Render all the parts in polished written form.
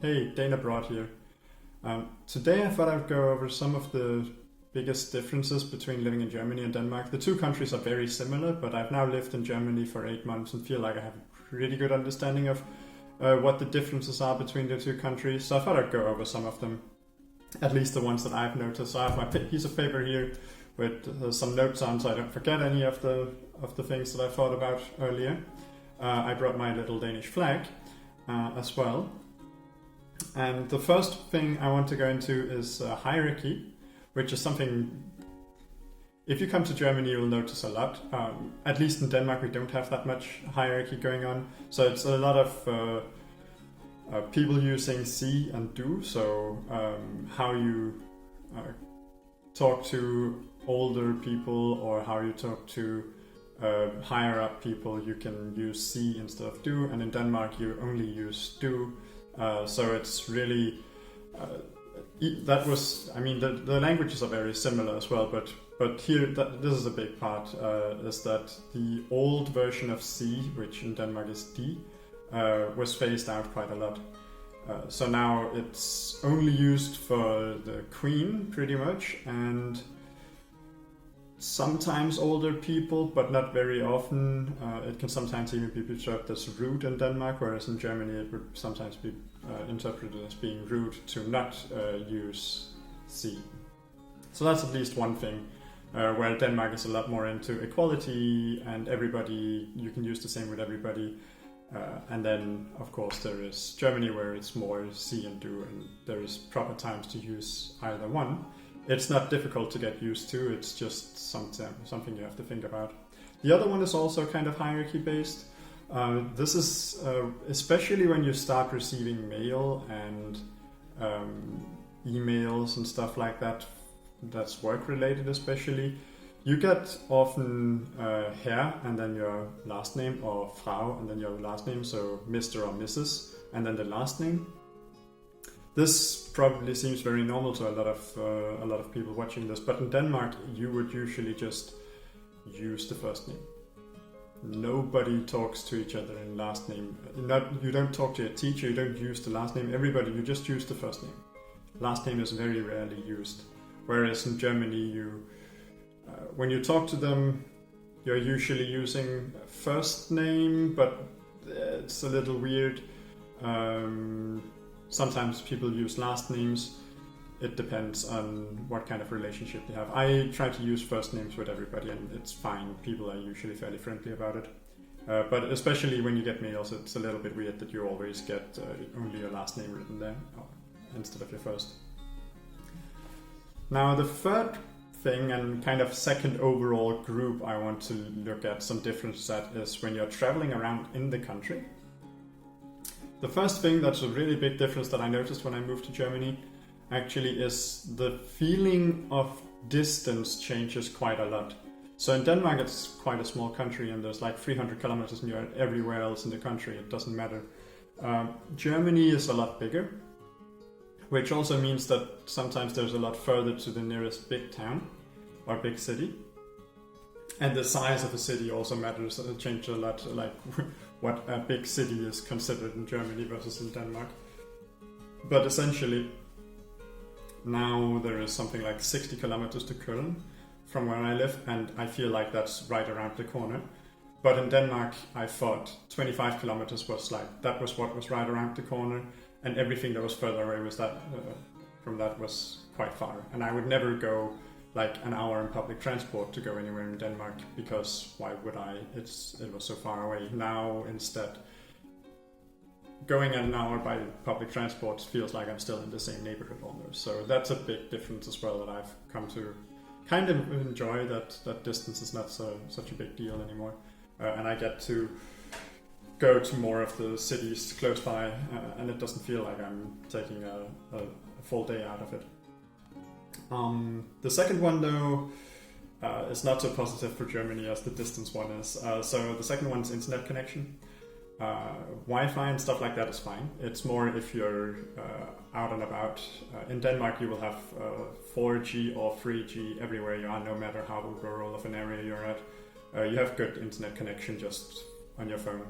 Hey, Dane abroad here. Today I thought I'd go over some of the biggest differences between living in Germany and Denmark. The two countries are very similar, but I've now lived in Germany for 8 months and feel like I have a pretty good understanding of what the differences are between the two countries. So I thought I'd go over some of them, at least the ones that I've noticed. So I have my piece of paper here with some notes on, so I don't forget any of the things that I thought about earlier. I brought my little Danish flag as well. And the first thing I want to go into is hierarchy, which is something, if you come to Germany, you'll notice a lot. At least in Denmark, we don't have that much hierarchy going on. So it's a lot of people using Sie and Du. So how you talk to older people or how you talk to higher up people, you can use Sie instead of Du. And in Denmark, you only use Du. So it's really, the languages are very similar as well, but here, this is a big part, is that the old version of Sie, which in Denmark is D, was phased out quite a lot. So now it's only used for the Queen, pretty much, and sometimes older people, but not very often. It can sometimes even be perceived as rude in Denmark, whereas in Germany it would sometimes be interpreted as being rude to not use Sie. So that's at least one thing, where Denmark is a lot more into equality and everybody, you can use the same with everybody. And then, of course, there is Germany, where it's more Sie and Du, and there is proper times to use either one. It's not difficult to get used to, it's just something you have to think about. The other one is also kind of hierarchy based. This is especially when you start receiving mail and emails and stuff like that, that's work related especially. You get often Herr and then your last name, or Frau and then your last name, so Mr. or Mrs. and then the last name. This probably seems very normal to a lot of people watching this, but in Denmark you would usually just use the first name. Nobody talks to each other in last name. You don't talk to your teacher, you don't use the last name. Everybody, you just use the first name. Last name is very rarely used. Whereas in Germany, when you talk to them, you're usually using first name, but it's a little weird. Sometimes people use last names. It depends on what kind of relationship they have. I try to use first names with everybody and it's fine. People are usually fairly friendly about it. But especially when you get mails, it's a little bit weird that you always get only your last name written there instead of your first. Now the third thing and kind of second overall group I want to look at some difference at is when you're traveling around in the country. The first thing that's a really big difference that I noticed when I moved to Germany actually is the feeling of distance changes quite a lot. So in Denmark it's quite a small country and there's like 300 kilometers and you're everywhere else in the country, it doesn't matter. Germany is a lot bigger, which also means that sometimes there's a lot further to the nearest big town or big city. And the size of the city also matters, it changes a lot, like what a big city is considered in Germany versus in Denmark. But essentially, now there is something like 60 kilometers to Köln from where I live, and I feel like that's right around the corner. But in Denmark, I thought 25 kilometers was what was right around the corner, and everything that was further away from that was quite far. And I would never go like an hour in public transport to go anywhere in Denmark, because why would I? It was so far away. Now instead, going an hour by public transport feels like I'm still in the same neighborhood almost. So that's a big difference as well that I've come to kind of enjoy, that distance is not such a big deal anymore. And I get to go to more of the cities close by and it doesn't feel like I'm taking a full day out of it. The second one though is not so positive for Germany as the distance one is. So the second one is internet connection. Wi-Fi and stuff like that is fine. It's more if you're out and about. In Denmark you will have 4G or 3G everywhere you are, no matter how rural of an area you're at. You have good internet connection just on your phone.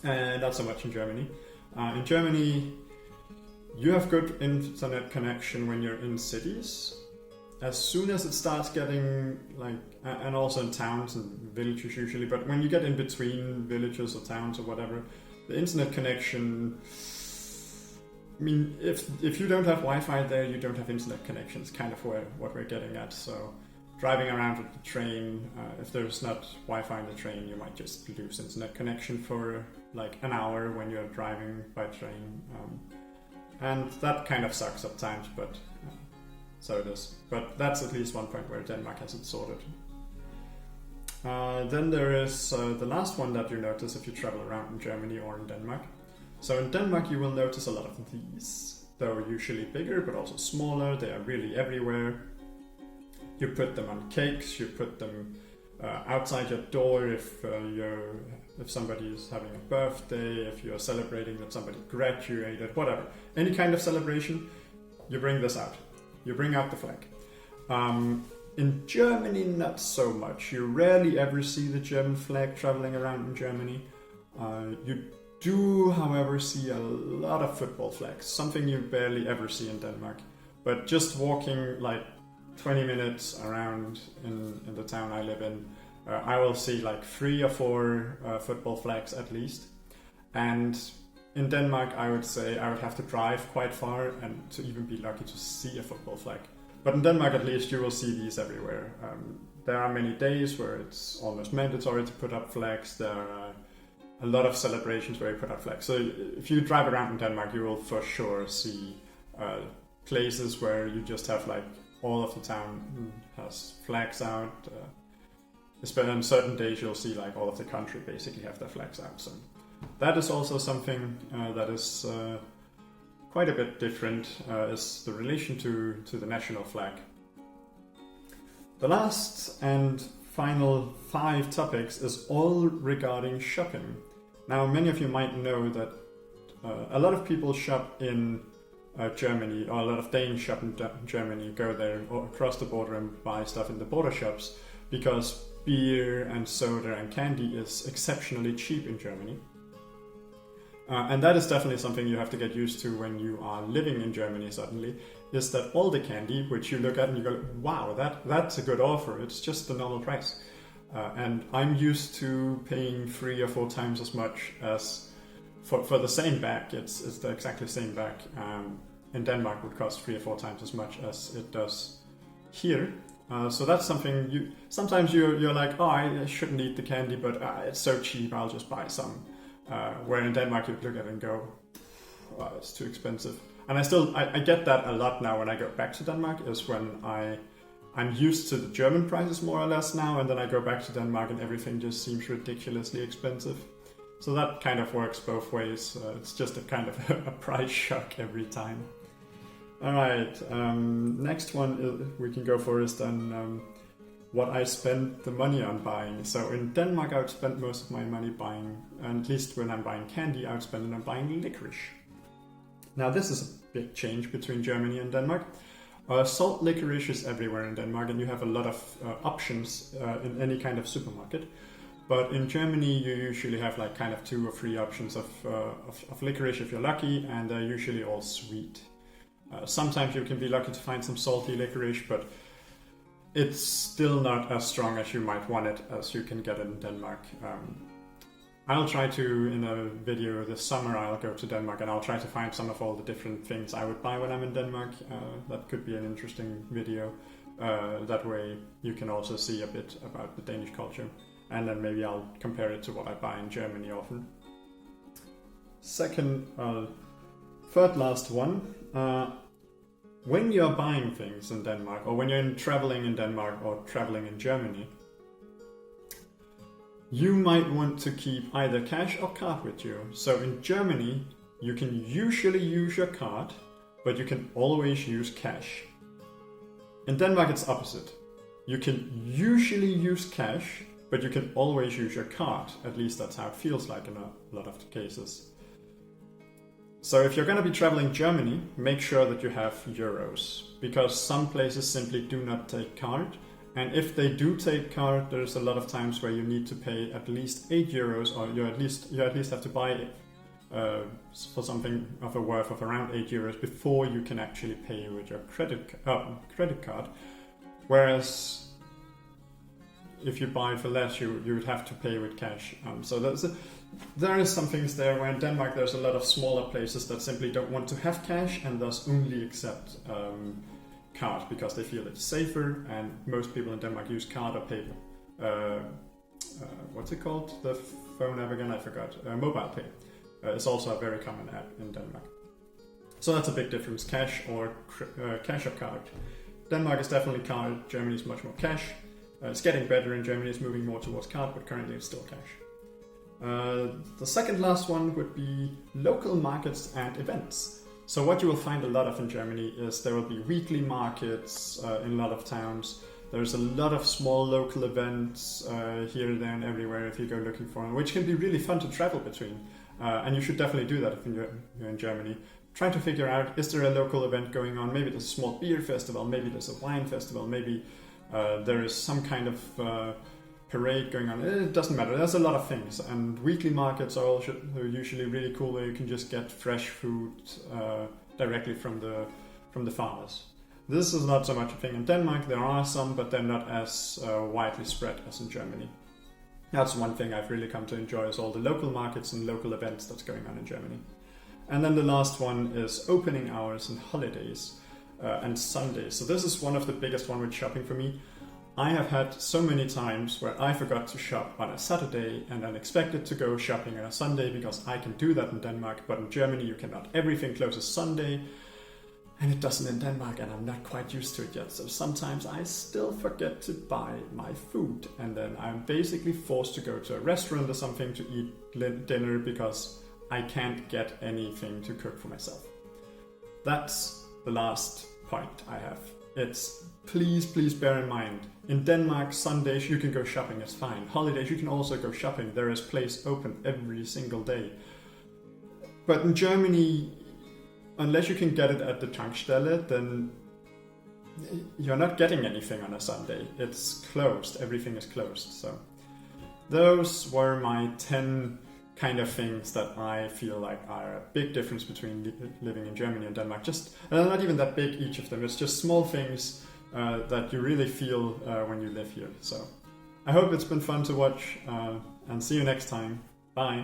Not so much in Germany. In Germany You have good internet connection when you're in cities. As soon as it starts getting like, and also in towns and villages usually, but when you get in between villages or towns or whatever, the internet connection, I mean, if you don't have Wi-Fi there, you don't have internet connection. It's kind of what we're getting at. So driving around with the train, if there's not Wi-Fi in the train, you might just lose internet connection for like an hour when you're driving by train. And that kind of sucks at times, but so it is. But that's at least one point where Denmark has it sorted. Then there is the last one that you notice if you travel around in Germany or in Denmark. So in Denmark you will notice a lot of these. They're usually bigger but also smaller. They are really everywhere. You put them on cakes, you put them outside your door if somebody is having a birthday, if you're celebrating that somebody graduated, whatever. Any kind of celebration, you bring this out. You bring out the flag. In Germany, not so much. You rarely ever see the German flag traveling around in Germany. You do, however, see a lot of football flags, something you barely ever see in Denmark. But just walking like 20 minutes around in the town I live in, I will see like 3 or 4 football flags at least. And in Denmark, I would say I would have to drive quite far and to even be lucky to see a football flag. But in Denmark, at least, you will see these everywhere. There are many days where it's almost mandatory to put up flags. There are a lot of celebrations where you put up flags. So if you drive around in Denmark, you will for sure see places where you just have like all of the town has flags out. Especially on certain days, you'll see like all of the country basically have their flags out. So that is also something that is quite a bit different, is the relation to the national flag. The last and final 5 topics is all regarding shopping. Now, many of you might know that a lot of people shop in Germany, or a lot of Danes shop in Germany, go there or across the border and buy stuff in the border shops because beer and soda and candy is exceptionally cheap in Germany. And that is definitely something you have to get used to when you are living in Germany suddenly, is that all the candy, which you look at and you go, wow, that's a good offer, it's just the normal price. And I'm used to paying 3 or 4 times as much as for the same bag. It's the exactly same bag. In Denmark would cost 3 or 4 times as much as it does here. So that's something sometimes you're like, oh, I shouldn't eat the candy, but it's so cheap, I'll just buy some. Where in Denmark you'd look at it and go, oh, it's too expensive. And I get that a lot now when I go back to Denmark, is when I'm used to the German prices more or less now, and then I go back to Denmark and everything just seems ridiculously expensive. So that kind of works both ways. It's just a kind of a price shock every time. Alright, next one we can go for is then what I spend the money on buying. So in Denmark I would spend most of my money buying, at least when I'm buying candy, I would spend it on buying licorice. Now this is a big change between Germany and Denmark. Salt licorice is everywhere in Denmark and you have a lot of options in any kind of supermarket. But in Germany you usually have like kind of 2 or 3 options of licorice if you're lucky, and they're usually all sweet. Sometimes you can be lucky to find some salty licorice, but it's still not as strong as you might want it as you can get it in Denmark. I'll try to, in a video this summer, I'll go to Denmark and I'll try to find some of all the different things I would buy when I'm in Denmark. That could be an interesting video. That way you can also see a bit about the Danish culture. And then maybe I'll compare it to what I buy in Germany often. Third last one. When you're buying things in Denmark, or when you're traveling in Denmark or traveling in Germany, you might want to keep either cash or card with you. So in Germany, you can usually use your card, but you can always use cash. In Denmark, it's opposite. You can usually use cash, but you can always use your card. At least that's how it feels like in a lot of the cases. So if you're going to be traveling Germany, make sure that you have euros, because some places simply do not take card. And if they do take card, there's a lot of times where you need to pay at least 8 euros, or you at least have to buy for something of a worth of around €8 before you can actually pay with your credit card. Whereas if you buy for less, you would have to pay with cash. So there is some things there where in Denmark there's a lot of smaller places that simply don't want to have cash and thus only accept card because they feel it's safer, and most people in Denmark use card or paper. What's it called? The phone app again? I forgot. Mobile pay. It's also a very common app in Denmark. So that's a big difference, cash or card. Denmark is definitely card, Germany is much more cash. It's getting better in Germany, it's moving more towards card, but currently it's still cash. The second last one would be local markets and events. So what you will find a lot of in Germany is there will be weekly markets in a lot of towns. There's a lot of small local events here, there and everywhere if you go looking for them, which can be really fun to travel between. And you should definitely do that if you're in Germany. Try to figure out, is there a local event going on? Maybe there's a small beer festival, maybe there's a wine festival, maybe there is some kind of parade going on. It doesn't matter, there's a lot of things. And weekly markets are usually really cool, where you can just get fresh food directly from the farmers. This is not so much a thing in Denmark. There are some, but they're not as widely spread as in Germany. That's one thing I've really come to enjoy, is all the local markets and local events that's going on in Germany. And then the last one is opening hours and holidays and Sundays. So this is one of the biggest one with shopping for me. I have had so many times where I forgot to shop on a Saturday and then expected to go shopping on a Sunday, because I can do that in Denmark, but in Germany you cannot. Everything closes Sunday. And it doesn't in Denmark, and I'm not quite used to it yet. So sometimes I still forget to buy my food, and then I'm basically forced to go to a restaurant or something to eat dinner because I can't get anything to cook for myself. That's the last point I have. It's please bear in mind, in Denmark, Sundays you can go shopping, it's fine. Holidays you can also go shopping. There is place open every single day. But in Germany, unless you can get it at the Tankstelle, then you're not getting anything on a Sunday. It's closed. Everything is closed. So those were my 10 kind of things that I feel like are a big difference between living in Germany and Denmark. Just not even that big, each of them. It's just small things that you really feel when you live here. So I hope it's been fun to watch, and see you next time. Bye.